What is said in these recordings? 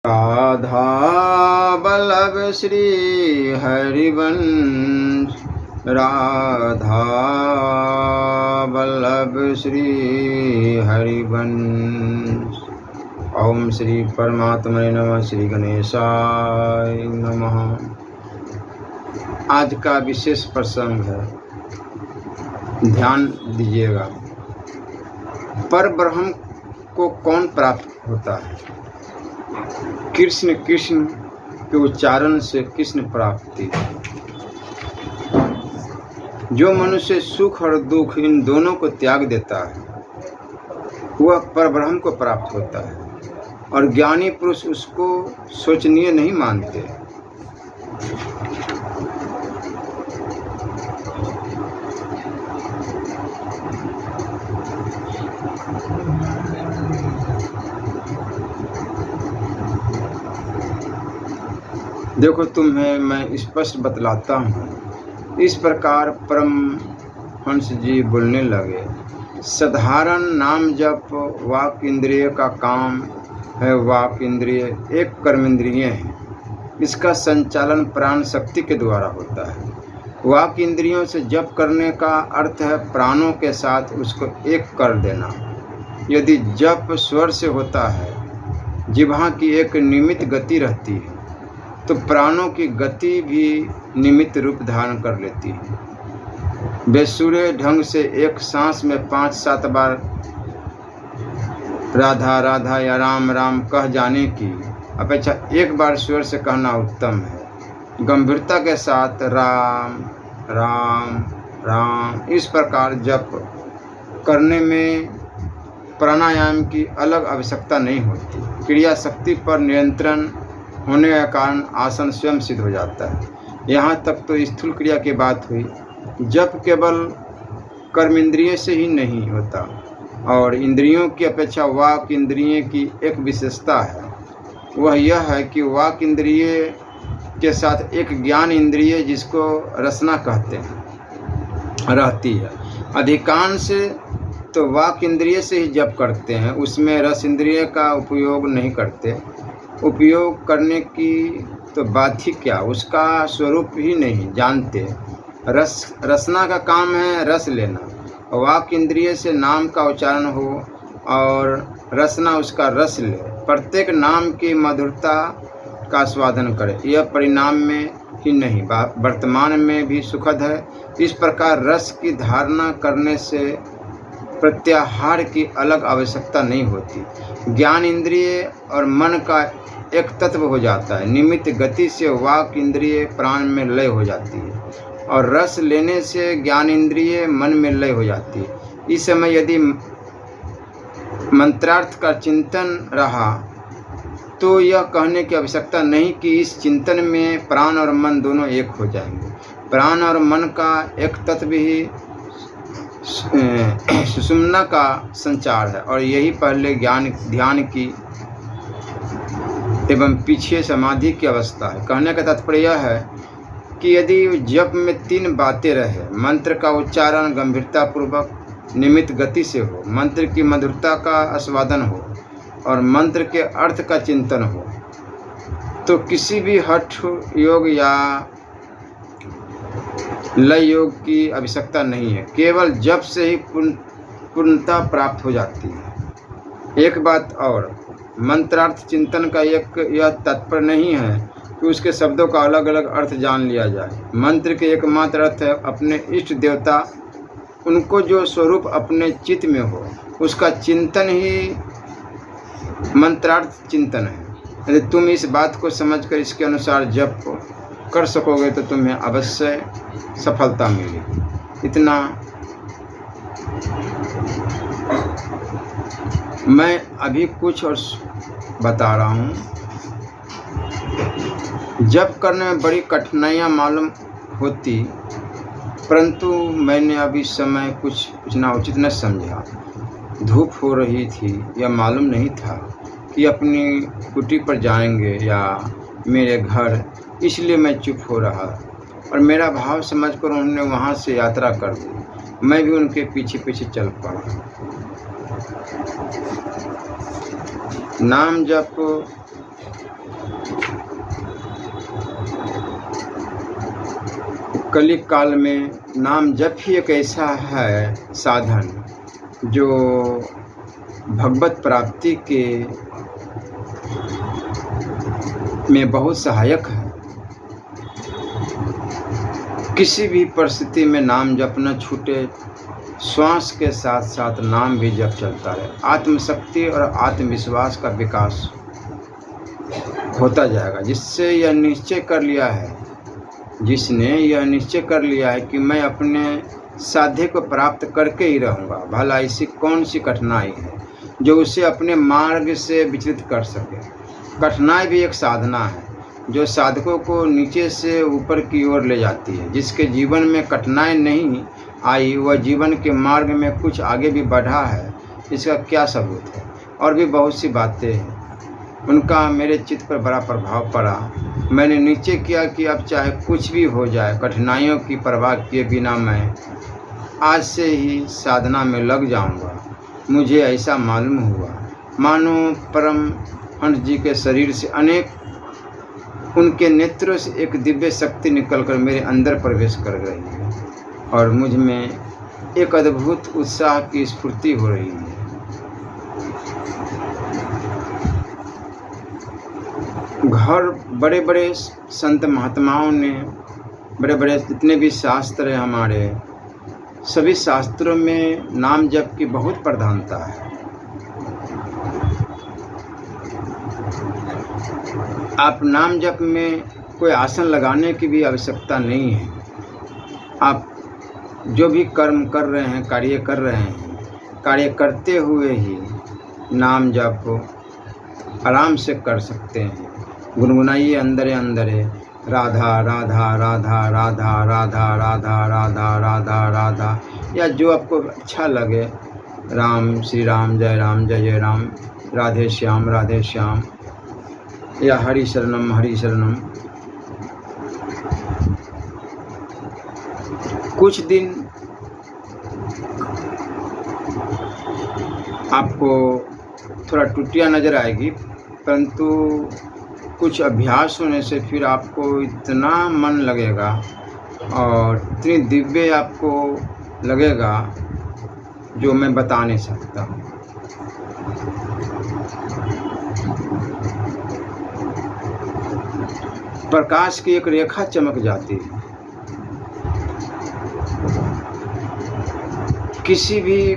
राधा वल्लभ श्री हरिवंश, राधा वल्लभ श्री हरिवंश। ओम श्री परमात्मने नमः। श्री गणेशाय नमः। आज का विशेष प्रसंग है, ध्यान दीजिएगा। पर ब्रह्म को कौन प्राप्त होता है? कृष्ण कृष्ण के उच्चारण से कृष्ण प्राप्ति। जो मनुष्य सुख और दुख इन दोनों को त्याग देता है वह परब्रह्म को प्राप्त होता है, और ज्ञानी पुरुष उसको शोचनीय नहीं मानते। देखो, तुम्हें मैं स्पष्ट बतलाता हूँ। इस प्रकार परमहंस जी बोलने लगे। साधारण नाम जप वाक इंद्रिय का काम है। वाक इंद्रिय एक कर्मेंद्रिय है। इसका संचालन प्राण शक्ति के द्वारा होता है। वाक इंद्रियों से जप करने का अर्थ है प्राणों के साथ उसको एक कर देना। यदि जप स्वर से होता है, जिह्वा की एक निमित्त गति रहती है, तो प्राणों की गति भी निमित्त रूप धारण कर लेती है। बेसुरे ढंग से एक सांस में 5-7 बार राधा राधा या राम राम कह जाने की अपेक्षा एक बार स्वर से कहना उत्तम है। गंभीरता के साथ राम राम राम इस प्रकार जप करने में प्राणायाम की अलग आवश्यकता नहीं होती। क्रिया शक्ति पर नियंत्रण होने के कारण आसन स्वयं सिद्ध हो जाता है। यहाँ तक तो स्थूल क्रिया की बात हुई। जप केवल कर्मेंद्रिय से ही नहीं होता, और इंद्रियों की अपेक्षा वाक इंद्रिय की एक विशेषता है। वह यह है कि वाक इंद्रिय के साथ एक ज्ञान इंद्रिय, जिसको रसना कहते हैं, रहती है। अधिकांश तो वाक इंद्रिय से ही जप करते हैं, उसमें रस इंद्रिय का उपयोग नहीं करते। उपयोग करने की तो बात ही क्या, उसका स्वरूप ही नहीं जानते। रसना का काम है रस लेना। वाक इंद्रिय से नाम का उच्चारण हो और रसना उसका रस ले। प्रत्येक नाम की मधुरता का स्वादन करे। यह परिणाम में ही नहीं, वर्तमान में भी सुखद है। इस प्रकार रस की धारणा करने से प्रत्याहार की अलग आवश्यकता नहीं होती। ज्ञान इंद्रिय और मन का एक तत्व हो जाता है। निमित्त गति से वाक इंद्रिय प्राण में लय हो जाती है, और रस लेने से ज्ञान इंद्रिय मन में लय हो जाती है। इस समय यदि मंत्रार्थ का चिंतन रहा तो यह कहने की आवश्यकता नहीं कि इस चिंतन में प्राण और मन दोनों एक हो जाएंगे। प्राण और मन का एक तत्व ही सुषुम्ना का संचार है, और यही पहले ध्यान की एवं पीछे समाधि की अवस्था है। कहने का तात्पर्य यह है कि यदि जप में 3 बातें रहे, मंत्र का उच्चारण गंभीरतापूर्वक निमित्त गति से हो, मंत्र की मधुरता का आस्वादन हो, और मंत्र के अर्थ का चिंतन हो, तो किसी भी हठ योग या लय योग की आवश्यकता नहीं है। केवल जप से ही पूर्णता प्राप्त हो जाती है। एक बात और, मंत्रार्थ चिंतन का एक यह तात्पर्य नहीं है कि उसके शब्दों का अलग अलग अर्थ जान लिया जाए। मंत्र के एकमात्र अर्थ है अपने इष्ट देवता, उनको जो स्वरूप अपने चित्त में हो, उसका चिंतन ही मंत्रार्थ चिंतन है। यदि तुम इस बात को समझकर इसके अनुसार जप कर सकोगे तो तुम्हें अवश्य सफलता मिलेगी। इतना मैं अभी कुछ और बता रहा हूँ। जप करने में बड़ी कठिनाइयाँ मालूम होती, परंतु मैंने अभी समय कुछ पूछना उचित न समझा। धूप हो रही थी, यह मालूम नहीं था कि अपनी कुटी पर जाएंगे या मेरे घर, इसलिए मैं चुप हो रहा, और मेरा भाव समझकर उन्होंने वहाँ से यात्रा कर दी। मैं भी उनके पीछे पीछे चल पड़ा। नाम जप कलियुग काल में नाम जप ही एक ऐसा है साधन जो भगवत प्राप्ति के में बहुत सहायक है। किसी भी परिस्थिति में नाम जप न छूटे, श्वास के साथ साथ नाम भी जप चलता रहे। आत्मशक्ति और आत्मविश्वास का विकास होता जाएगा। जिसने यह निश्चय कर लिया है कि मैं अपने साध्य को प्राप्त करके ही रहूँगा, भला ऐसी कौन सी कठिनाई है जो उसे अपने मार्ग से विचलित कर सके। कठिनाई भी एक साधना है जो साधकों को नीचे से ऊपर की ओर ले जाती है। जिसके जीवन में कठिनाई नहीं आई वह जीवन के मार्ग में कुछ आगे भी बढ़ा है, इसका क्या सबूत है। और भी बहुत सी बातें हैं, उनका मेरे चित्त पर बड़ा प्रभाव पड़ा। मैंने निश्चय किया कि अब चाहे कुछ भी हो जाए, कठिनाइयों की परवाह किए बिना मैं आज से ही साधना में लग जाऊंगा। मुझे ऐसा मालूम हुआ मानो परमहंस जी के शरीर से उनके नेत्रों से एक दिव्य शक्ति निकलकर मेरे अंदर प्रवेश कर गई है और मुझ में एक अद्भुत उत्साह की स्फूर्ति हो रही है। घर बड़े बड़े संत महात्माओं ने, बड़े बड़े जितने भी शास्त्र हैं हमारे, सभी शास्त्रों में नाम जप की बहुत प्रधानता है। आप नाम जप में कोई आसन लगाने की भी आवश्यकता नहीं है। आप जो भी कर्म कर रहे हैं, कार्य कर रहे हैं, कार्य करते हुए ही नाम जप आराम से कर सकते हैं। गुनगुनाइए अंदरे अंदरे, राधा राधा राधा राधा राधा राधा राधा राधा राधा, या जो आपको अच्छा लगे। राम श्री राम, जय जय राम, राधे श्याम, या हरि शरणम हरि शरणम। कुछ दिन आपको थोड़ा टूटिया नज़र आएगी, परंतु कुछ अभ्यास होने से फिर आपको इतना मन लगेगा और इतनी दिव्य आपको लगेगा जो मैं बता नहीं सकता। प्रकाश की एक रेखा चमक जाती है। किसी भी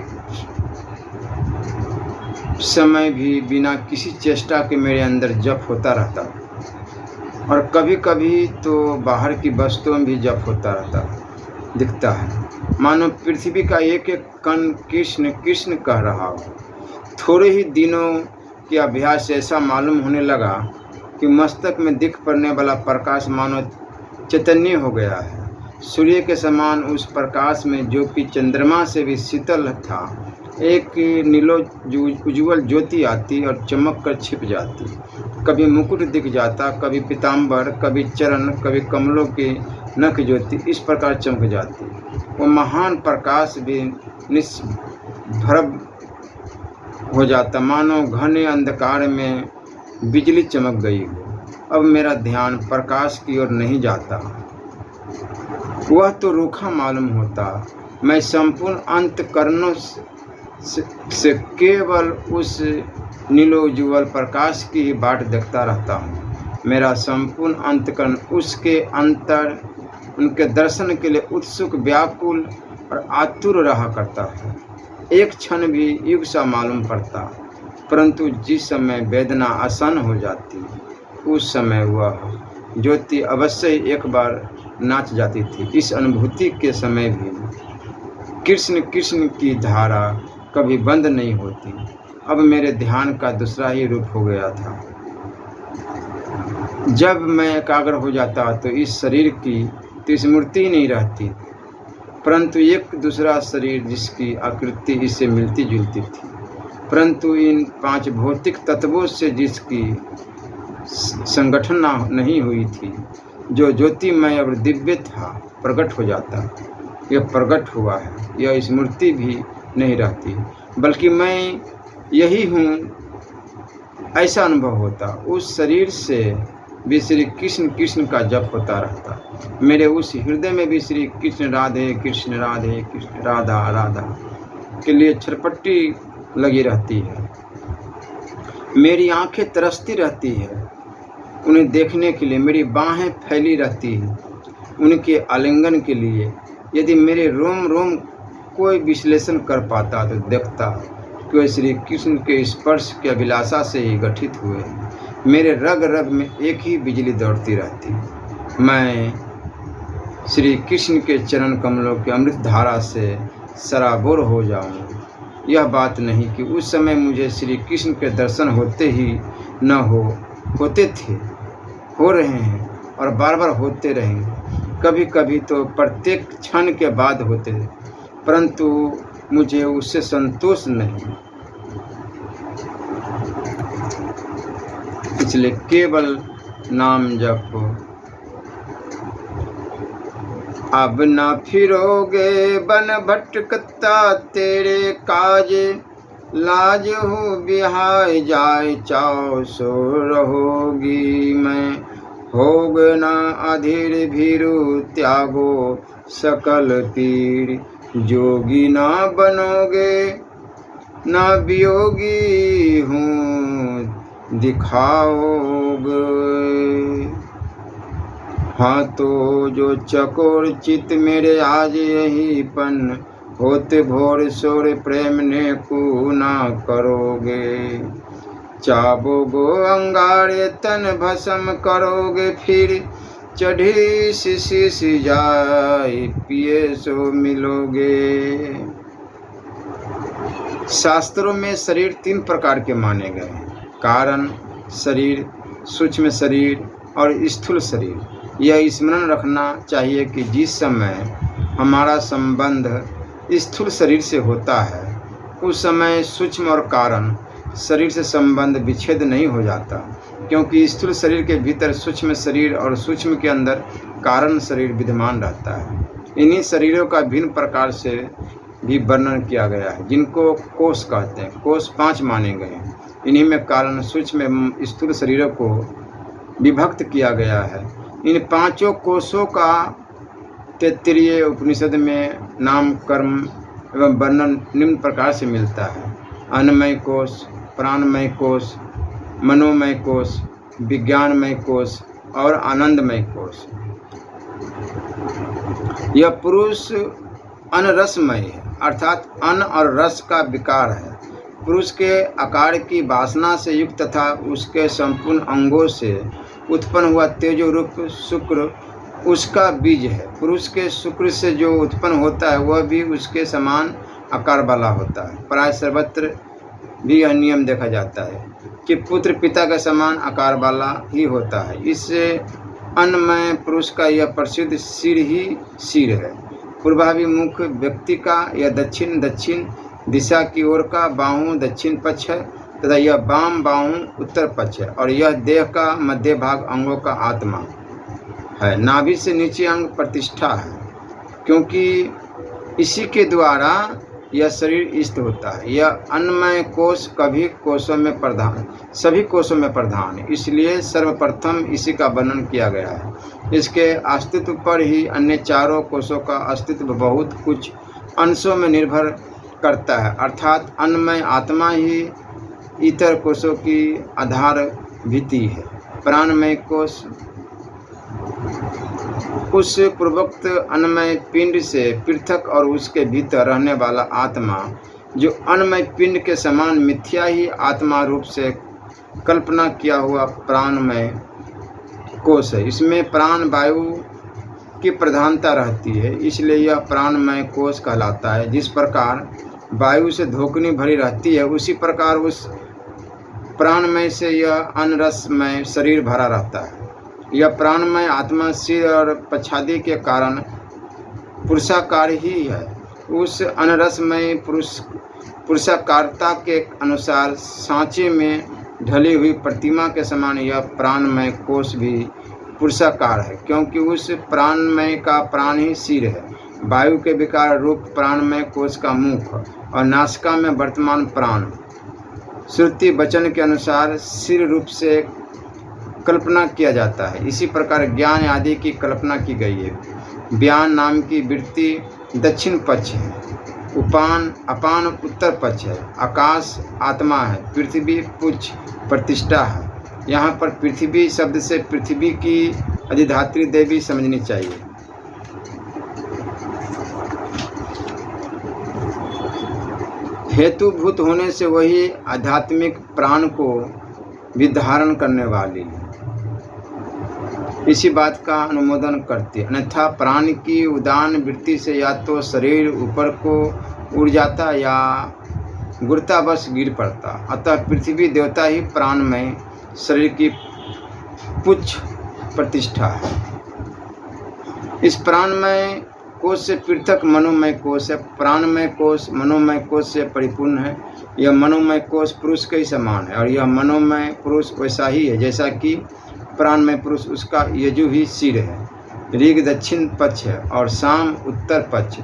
समय भी बिना किसी चेष्टा के मेरे अंदर जप होता रहता, और कभी कभी तो बाहर की वस्तुओं में भी जप होता रहता दिखता है। मानो पृथ्वी का एक एक कण कृष्ण कृष्ण कह रहा हो। थोड़े ही दिनों के अभ्यास से ऐसा मालूम होने लगा कि मस्तक में दिख पड़ने वाला प्रकाश मानो चैतन्य हो गया है। सूर्य के समान उस प्रकाश में, जो कि चंद्रमा से भी शीतल था, एक नीलो उज्ज्वल ज्योति आती और चमक कर छिप जाती। कभी मुकुट दिख जाता, कभी पीताम्बर, कभी चरण, कभी कमलों की नख ज्योति इस प्रकार चमक जाती। वो महान प्रकाश भी निष्प्रभ हो जाता, मानो घने अंधकार में बिजली चमक गई हो। अब मेरा ध्यान प्रकाश की ओर नहीं जाता, वह तो रूखा मालूम होता। मैं संपूर्ण अंतःकरणों से केवल उस नीलोज्ज्वल प्रकाश की ही बाट देखता रहता हूँ। मेरा संपूर्ण अंतःकरण उसके अंतर, उनके दर्शन के लिए उत्सुक, व्याकुल और आतुर रहा करता है। एक क्षण भी युग सा मालूम पड़ता, परंतु जिस समय वेदना आसान हो जाती, उस समय वह ज्योति अवश्य एक बार नाच जाती थी। इस अनुभूति के समय भी कृष्ण कृष्ण की धारा कभी बंद नहीं होती। अब मेरे ध्यान का दूसरा ही रूप हो गया था। जब मैं एकाग्र हो जाता तो इस शरीर की तो स्मृति नहीं रहती, परंतु एक दूसरा शरीर जिसकी आकृति इससे मिलती जुलती थी, परंतु इन 5 भौतिक तत्वों से जिसकी संगठन नहीं हुई थी, जो ज्योतिमय और दिव्य था, प्रकट हो जाता। यह प्रकट हुआ है, यह स्मृति भी नहीं रहती, बल्कि मैं यही हूँ ऐसा अनुभव होता। उस शरीर से भी श्री कृष्ण कृष्ण का जप होता रहता। मेरे उस हृदय में भी श्री कृष्ण राधे कृष्ण राधा राधा के लिए छरपट्टी लगी रहती है। मेरी आंखें तरसती रहती है उन्हें देखने के लिए, मेरी बाहें फैली रहती हैं उनके आलिंगन के लिए। यदि मेरे रोम रोम कोई विश्लेषण कर पाता तो देखता कि वे श्री कृष्ण के स्पर्श की अभिलाषा से ही गठित हुए। मेरे रग रग में एक ही बिजली दौड़ती रहती। मैं श्री कृष्ण के चरण कमलों की अमृत धारा से सराबोर हो जाऊं। यह बात नहीं कि उस समय मुझे श्री कृष्ण के दर्शन होते ही न होते थे, हो रहे हैं और बार बार होते रहेंगे। कभी कभी तो प्रत्येक क्षण के बाद होते, परंतु मुझे उससे संतोष नहीं, इसलिए केवल नाम जप। अब न फिरोगे बन भटकता तेरे काज, लाज हो बिहाय जाए चाओ सो रहोगी मैं। होग न अधीर भीरु त्यागो सकल पीर, जोगी न बनोगे न वियोगी हूँ दिखाओगे। हाँ तो जो चकोर चित मेरे आज यही पन, होते भोर सोर प्रेम ने को ना करोगे। चाबोगो अंगारे तन भस्म करोगे, फिर चढ़ी शीश जाए पिए सो मिलोगे। शास्त्रों में शरीर 3 प्रकार के माने गए हैं, कारण शरीर, सूक्ष्म शरीर और स्थूल शरीर। यह स्मरण रखना चाहिए कि जिस समय हमारा संबंध स्थूल शरीर से होता है उस समय सूक्ष्म और कारण शरीर से संबंध विच्छेद नहीं हो जाता, क्योंकि स्थूल शरीर के भीतर सूक्ष्म शरीर और सूक्ष्म के अंदर कारण शरीर विद्यमान रहता है। इन्हीं शरीरों का भिन्न प्रकार से भी वर्णन किया गया है, जिनको कोष कहते हैं। कोष 5 माने गए हैं। इन्हीं में कारण, सूक्ष्म एवं स्थूल शरीरों को विभक्त किया गया है। इन 5 कोषों का तैत्तिरीय उपनिषद में नाम, कर्म एवं वर्णन निम्न प्रकार से मिलता है: अन्नमय कोष, प्राणमय कोष, मनोमय कोष, विज्ञानमय कोष और आनंदमय कोष। यह पुरुष अनरसमय है, अर्थात अन्न और रस का विकार है। पुरुष के आकार की वासना से युक्त तथा उसके संपूर्ण अंगों से उत्पन्न हुआ तेजो रूप शुक्र उसका बीज है। पुरुष के शुक्र से जो उत्पन्न होता है वह भी उसके समान आकार वाला होता है। प्राय सर्वत्र भी यह नियम देखा जाता है कि पुत्र पिता के समान आकार वाला ही होता है। इससे अन्नमय पुरुष का यह प्रसिद्ध सिर ही सिर है। पूर्वाभिमुख व्यक्ति का यह दक्षिण दिशा की ओर का बाहु दक्षिण पक्ष है तथा यह वाम बाहु उत्तर पक्ष है, और यह देह का मध्य भाग अंगों का आत्मा है। नाभि से नीचे अंग प्रतिष्ठा है, क्योंकि इसी के द्वारा यह शरीर स्थित होता है। यह अन्नमय कोष सभी कोषों में प्रधान है, इसलिए सर्वप्रथम इसी का वर्णन किया गया है। इसके अस्तित्व पर ही अन्य 4 कोषों का अस्तित्व बहुत कुछ अंशों में निर्भर करता है, अर्थात अन्नमय आत्मा ही इतर कोषों की आधार भित्ति है। प्राणमय कोष उस पूर्वोक्त अन्नमय पिंड से पृथक और उसके भीतर रहने वाला आत्मा, जो अन्नमय पिंड के समान मिथ्या ही आत्मा रूप से कल्पना किया हुआ प्राणमय कोष है। इसमें प्राण वायु की प्रधानता रहती है, इसलिए यह प्राणमय कोष कहलाता है। जिस प्रकार वायु से धोकनी भरी रहती है, उसी प्रकार उस प्राणमय से यह अनरसमय शरीर भरा रहता है। यह प्राणमय आत्मा सिर और पछादी के कारण पुरुषाकार ही है। उस अनरसमय पुरुषाकारता के अनुसार सांचे में ढली हुई प्रतिमा के समान यह प्राणमय कोष भी पुरुषाकार है, क्योंकि उस प्राणमय का प्राण ही सिर है। वायु के विकार रूप प्राणमय कोष का मुख और नासिका में वर्तमान प्राण श्रुति वचन के अनुसार स्थिर रूप से कल्पना किया जाता है। इसी प्रकार ज्ञान आदि की कल्पना की गई है। व्यान नाम की वृत्ति दक्षिण पक्ष है, उपान अपान उत्तर पक्ष है, आकाश आत्मा है, पृथ्वी पुच्छ प्रतिष्ठा है। यहाँ पर पृथ्वी शब्द से पृथ्वी की अधिधात्री देवी समझनी चाहिए। हेतुभूत होने से वही आध्यात्मिक प्राण को भी धारण करने वाली है, इसी बात का अनुमोदन करती है। अन्यथा प्राण की उदान वृत्ति से या तो शरीर ऊपर को उड़ जाता या गुरुत्वावश गिर पड़ता। अतः पृथ्वी देवता ही प्राणमय शरीर की पुच्छ प्रतिष्ठा है। इस प्राणमय कोश से पृथक मनोमय कोश है। प्राणमय कोश मनोमय कोश से परिपूर्ण है। यह मनोमय कोश पुरुष के ही समान है और यह मनोमय पुरुष वैसा ही है जैसा कि प्राणमय पुरुष। उसका यजु ही सिर है। ऋग दक्षिण पक्ष है और साम उत्तर पक्ष।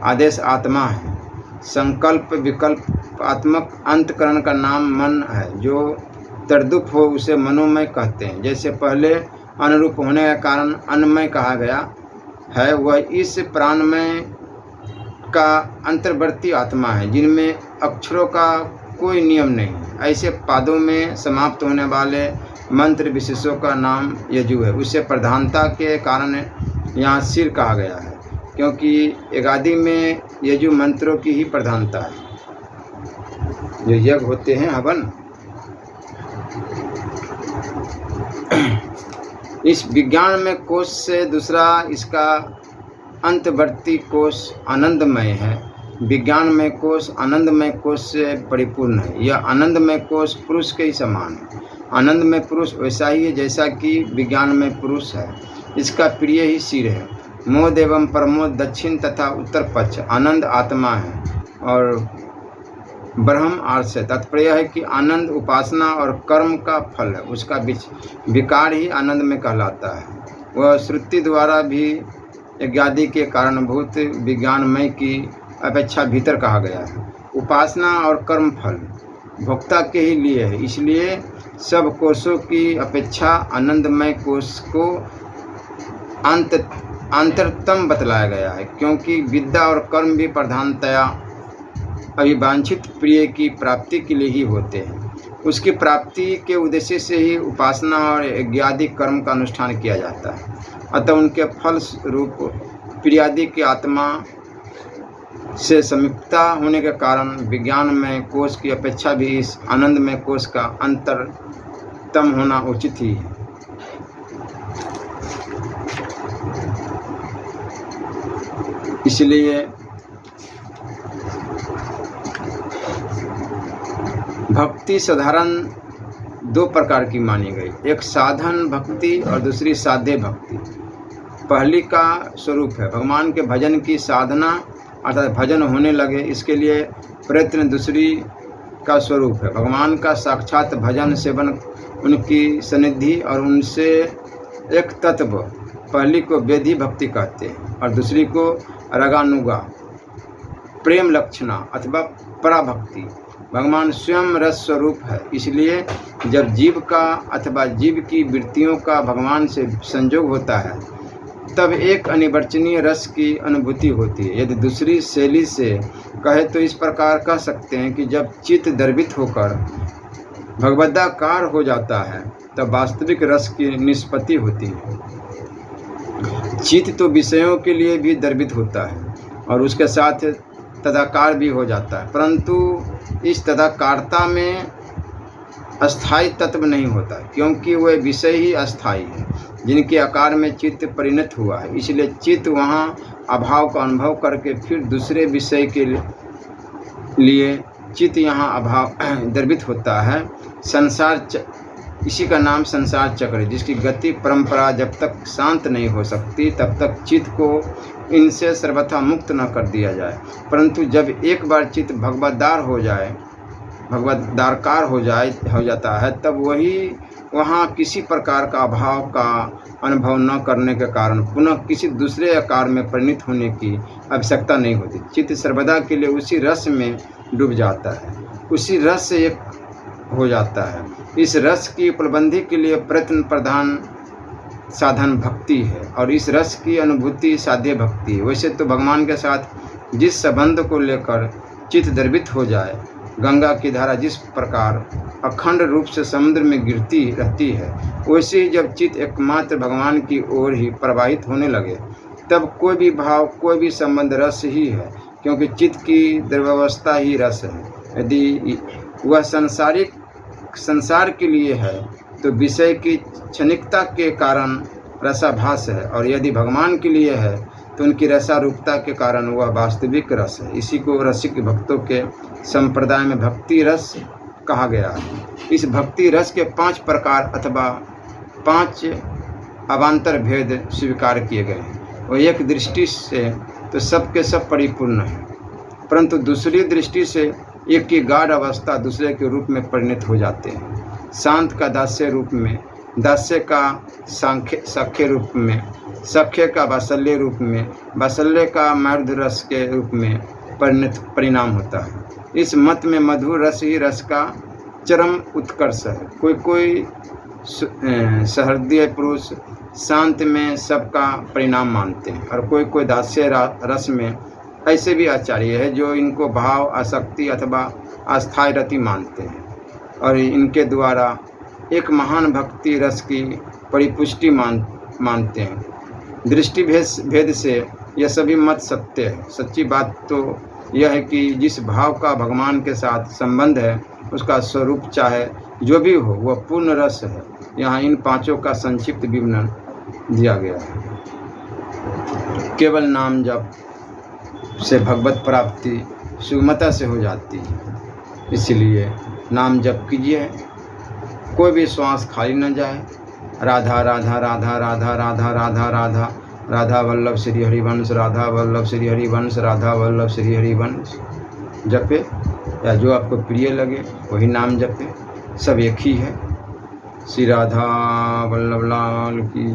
आदेश आत्मा है। संकल्प विकल्पात्मक अंतकरण का नाम मन है। जो तद्रूप हो उसे मनोमय कहते हैं। जैसे पहले अनुरूप होने के कारण अन्नमय कहा गया है, वह इस प्राणमय का अंतर्वर्ती आत्मा है जिनमें अक्षरों का कोई नियम नहीं है। ऐसे पादों में समाप्त होने वाले मंत्र विशेषों का नाम यजु है। उसे प्रधानता के कारण यहाँ सिर कहा गया है, क्योंकि एकादि में यजु मंत्रों की ही प्रधानता है। जो यज्ञ होते हैं हवन, इस विज्ञान में कोश से दूसरा इसका अंतवर्ती कोश आनंदमय है। विज्ञान में कोश आनंदमय कोश से परिपूर्ण है। यह आनंदमय कोश पुरुष के ही समान है। आनंदमय पुरुष वैसा ही है जैसा कि विज्ञान में पुरुष है। इसका प्रिय ही सिर है। मोद एवं प्रमोद दक्षिण तथा उत्तर पक्ष। आनंद आत्मा है और ब्रह्म अर्थ से तात्पर्य है कि आनंद उपासना और कर्म का फल है। उसका विकार ही आनंद में कहलाता है। वह श्रुति द्वारा भी यज्ञादि के कारणभूत विज्ञानमय की अपेक्षा भीतर कहा गया है। उपासना और कर्म फल भोक्ता के ही लिए है। इसलिए सब कोशों की अपेक्षा आनंदमय कोश को अंतरतम बतलाया गया है, क्योंकि विद्या और कर्म भी प्रधानतया अभिवांछित प्रिय की प्राप्ति के लिए ही होते हैं। उसकी प्राप्ति के उद्देश्य से ही उपासना और यज्ञादि कर्म का अनुष्ठान किया जाता है। अतः उनके फल रूप प्रियादि की आत्मा से समीपता होने के कारण विज्ञान में कोश की अपेक्षा भी इस आनंद में कोश का अंतरतम होना उचित ही है। इसलिए भक्ति साधारण दो प्रकार की मानी गई। एक साधन भक्ति और दूसरी साध्य भक्ति। पहली का स्वरूप है भगवान के भजन की साधना, अर्थात भजन होने लगे इसके लिए प्रयत्न। दूसरी का स्वरूप है भगवान का साक्षात भजन सेवन, उनकी सन्निधि और उनसे एक तत्व। पहली को वेदी भक्ति कहते हैं और दूसरी को रागानुगा प्रेम लक्षणा अथवा पराभक्ति। भगवान स्वयं रस स्वरूप है। इसलिए जब जीव का अथवा जीव की वृत्तियों का भगवान से संयोग होता है तब एक अनिवर्चनीय रस की अनुभूति होती है। यदि दूसरी शैली से कहे तो इस प्रकार कह सकते हैं कि जब चित्त द्रवित होकर भगवदाकार हो जाता है तब वास्तविक रस की निष्पत्ति होती है। चित्त तो विषयों के लिए भी द्रवित होता है और उसके साथ तदाकार भी हो जाता है, परंतु इस तदाकारता में अस्थाई तत्व नहीं होता, क्योंकि वह विषय ही अस्थाई है जिनके आकार में चित्त परिणत हुआ है। इसलिए चित्त वहाँ अभाव का अनुभव करके फिर दूसरे विषय के लिए चित्त यहाँ अभाव द्रवित होता है। इसी का नाम संसार चक्र है, जिसकी गति परंपरा जब तक शांत नहीं हो सकती तब तक चित्त को इनसे सर्वथा मुक्त न कर दिया जाए। परंतु जब एक बार चित्त भगवदाकार हो जाता है तब वही वहाँ किसी प्रकार का अभाव का अनुभव न करने के कारण पुनः किसी दूसरे आकार में परिणित होने की आवश्यकता नहीं होती। चित्त सर्वदा के लिए उसी रस में डूब जाता है। उसी रस से एक हो जाता है। इस रस की उपलब्धि के लिए प्रयत्न प्रधान साधन भक्ति है और इस रस की अनुभूति साध्य भक्ति है। वैसे तो भगवान के साथ जिस संबंध को लेकर चित्त द्रवित हो जाए, गंगा की धारा जिस प्रकार अखंड रूप से समुद्र में गिरती रहती है, वैसे ही जब चित्त एकमात्र भगवान की ओर ही प्रवाहित होने लगे, तब कोई भी भाव, कोई भी संबंध रस ही है, क्योंकि चित्त की द्रव्यावस्था ही रस है। यदि वह संसार के लिए है तो विषय की क्षणिकता के कारण रसाभास है, और यदि भगवान के लिए है तो उनकी रसारूपता के कारण वह वास्तविक रस है। इसी को रसिक भक्तों के संप्रदाय में भक्ति रस कहा गया है। इस भक्ति रस के 5 प्रकार अथवा 5 अवान्तर भेद स्वीकार किए गए हैं। और एक दृष्टि से तो सबके सब परिपूर्ण है, परंतु दूसरी दृष्टि से एक की गाढ़ अवस्था दूसरे के रूप में परिणत हो जाते हैं। शांत का दास्य रूप में, दास्य का सख्य रूप में, सख्य का वात्सल्य रूप में, वात्सल्य का मधुर रस के रूप में परिणाम होता है। इस मत में मधुर रस ही रस का चरम उत्कर्ष है। कोई सहृदय पुरुष शांत में सबका परिणाम मानते हैं, और कोई दास्य रस में ऐसे भी आचार्य है जो इनको भाव, आसक्ति अथवा अस्थायी रति मानते हैं और इनके द्वारा एक महान भक्ति रस की परिपुष्टि मानते हैं। दृष्टि भेद से यह सभी मत सत्य है। सच्ची बात तो यह है कि जिस भाव का भगवान के साथ संबंध है, उसका स्वरूप चाहे जो भी हो, वह पूर्ण रस है। यहाँ इन 5 का संक्षिप्त विवरण दिया गया है। केवल नाम जप से भगवत प्राप्ति सुगमता से हो जाती है, इसलिए नाम जप कीजिए, कोई भी श्वास खाली न जाए। राधा राधा राधा राधा राधा राधा राधा राधा वल्लभ श्री हरिवंश, राधा वल्लभ श्री हरिवंश, राधा वल्लभ श्री हरिवंश जपे, या जो आपको प्रिय लगे वही नाम जपे, सब एक ही है। श्री राधा वल्लभ लाल की।